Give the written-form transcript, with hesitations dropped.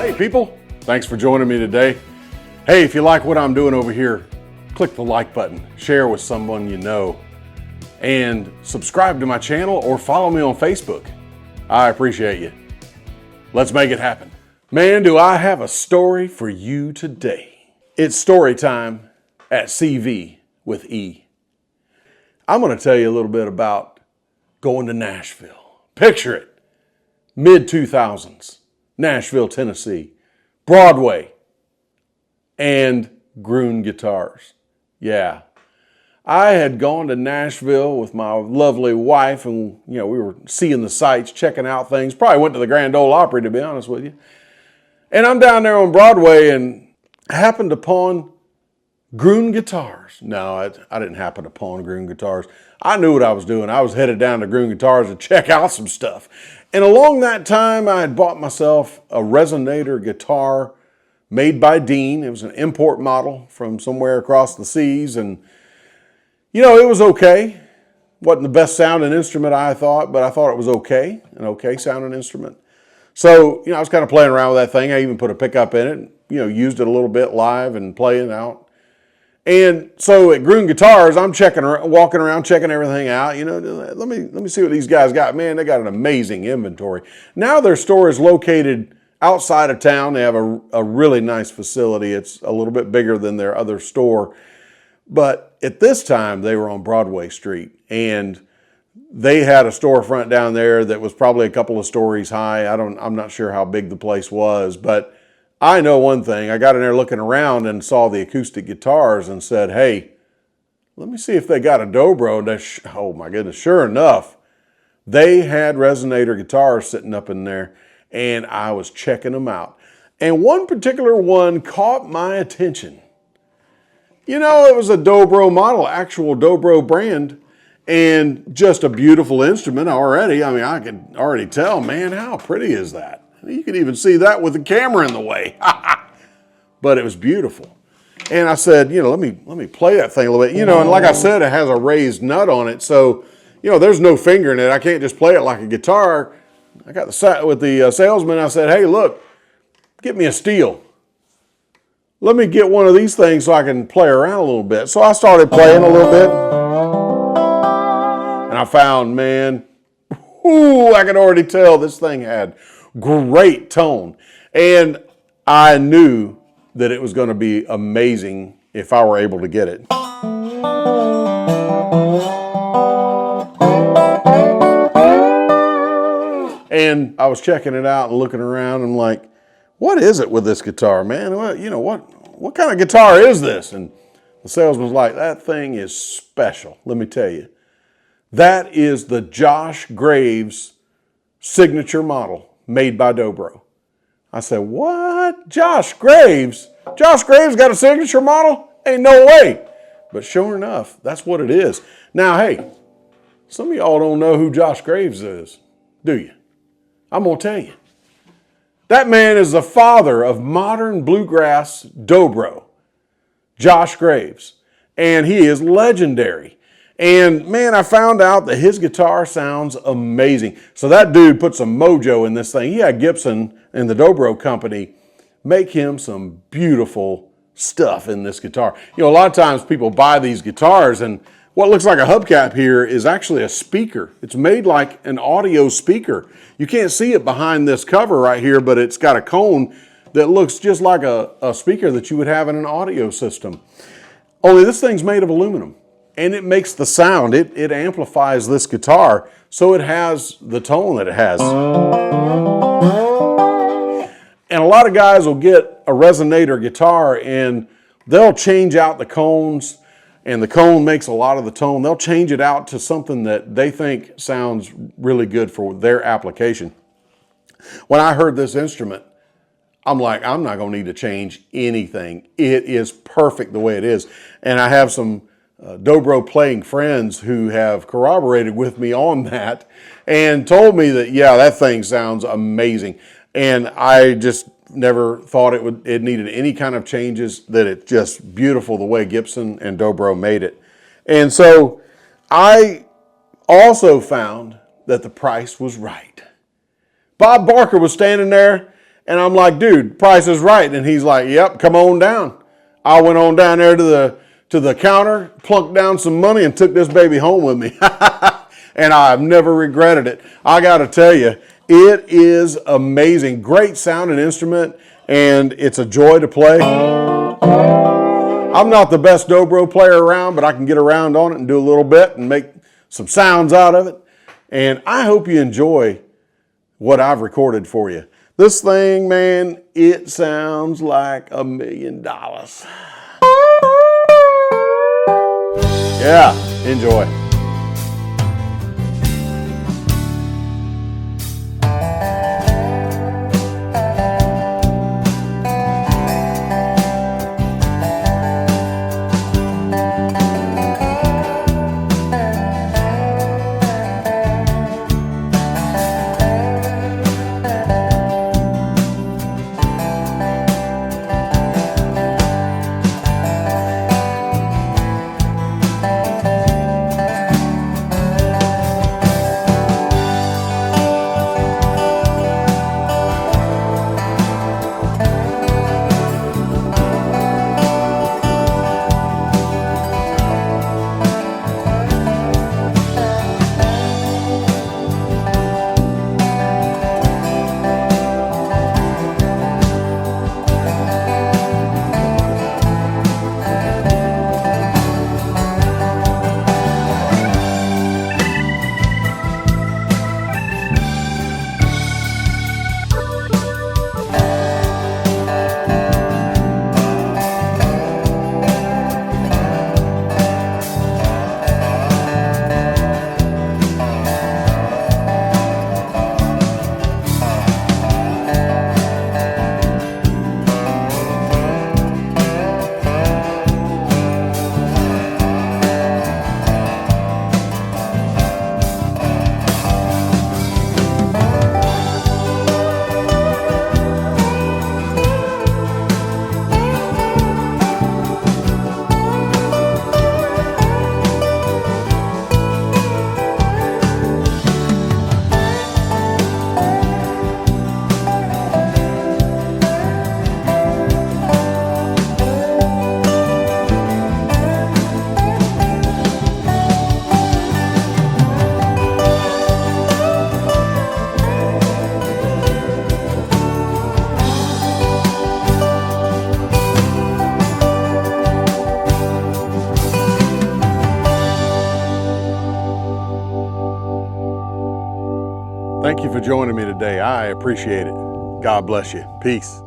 Hey people, thanks for joining me today. Hey, if you like what I'm doing over here, click the like button, share with someone you know, and subscribe to my channel or follow me on Facebook. I appreciate you. Let's make it happen. Man, do I have a story for you today. It's story time at CV with E. I'm going to tell you a little bit about going to Nashville. Picture it, mid-2000s, Nashville, Tennessee, Broadway, and Gruen Guitars. Yeah. I had gone to Nashville with my lovely wife, and we were seeing the sights, checking out things. Probably went to the Grand Ole Opry, to be honest with you. And I'm down there on Broadway and happened upon Gruen Guitars. No, I didn't happen upon Gruen Guitars. I knew what I was doing. I was headed down to Gruen Guitars to check out some stuff. And along that time, I had bought myself a resonator guitar made by Dean. It was an import model from somewhere across the seas, and it was okay. Wasn't the best sounding instrument, I thought, but I thought it was okay, an okay sounding instrument. So, I was kind of playing around with that thing. I even put a pickup in it, used it a little bit live and playing out. And so at Gruen Guitars, I'm walking around, checking everything out. Let me see what these guys got. Man, they got an amazing inventory. Now their store is located outside of town. They have a really nice facility. It's a little bit bigger than their other store. But at this time, they were on Broadway Street, and they had a storefront down there that was probably a couple of stories high. I'm not sure how big the place was, but I know one thing. I got in there looking around and saw the acoustic guitars and said, hey, let me see if they got a Dobro. Oh my goodness, sure enough, they had resonator guitars sitting up in there, and I was checking them out. And one particular one caught my attention. It was a Dobro model, actual Dobro brand, and just a beautiful instrument already. I mean, I could already tell, man, how pretty is that? You could even see that with the camera in the way. But it was beautiful. And I said, let me play that thing a little bit. And like I said, it has a raised nut on it. So, there's no finger in it. I can't just play it like a guitar. I got with the salesman. I said, hey, look, get me a steel. Let me get one of these things so I can play around a little bit. So I started playing a little bit. And I found, man, I could already tell this thing had great tone. And I knew that it was going to be amazing if I were able to get it. And I was checking it out and looking around, and I'm like, what is it with this guitar, man? What kind of guitar is this? And the salesman's like, that thing is special, let me tell you. That is the Josh Graves signature model made by Dobro. I said, what? Josh Graves? Josh Graves got a signature model? Ain't no way. But sure enough, that's what it is. Now, hey, some of y'all don't know who Josh Graves is, do you? I'm going to tell you. That man is the father of modern bluegrass dobro, Josh Graves. And he is legendary. And man, I found out that his guitar sounds amazing. So that dude put some mojo in this thing. He had Gibson and the Dobro company make him some beautiful stuff in this guitar. A lot of times people buy these guitars, and what looks like a hubcap here is actually a speaker. It's made like an audio speaker. You can't see it behind this cover right here, but it's got a cone that looks just like a speaker that you would have in an audio system. Only this thing's made of aluminum. And it makes the sound, it amplifies this guitar, so it has the tone that it has. And a lot of guys will get a resonator guitar and they'll change out the cones, and the cone makes a lot of the tone. They'll change it out to something that they think sounds really good for their application. When I heard this instrument, I'm like, I'm not going to need to change anything. It is perfect the way it is. And I have some Dobro playing friends who have corroborated with me on that and told me that, yeah, that thing sounds amazing. And I just never thought it needed any kind of changes, that it's just beautiful the way Gibson and Dobro made it. And so I also found that the price was right. Bob Barker was standing there And I'm like, dude, price is right. And he's like, yep, come on down. I went on down there to the counter, plunked down some money, and took this baby home with me. And I've never regretted it. I got to tell you, it is amazing. Great sounding instrument, and it's a joy to play. I'm not the best Dobro player around, but I can get around on it and do a little bit and make some sounds out of it. And I hope you enjoy what I've recorded for you. This thing, man, it sounds like $1 million. Yeah, enjoy. Thank you for joining me today. I appreciate it. God bless you. Peace.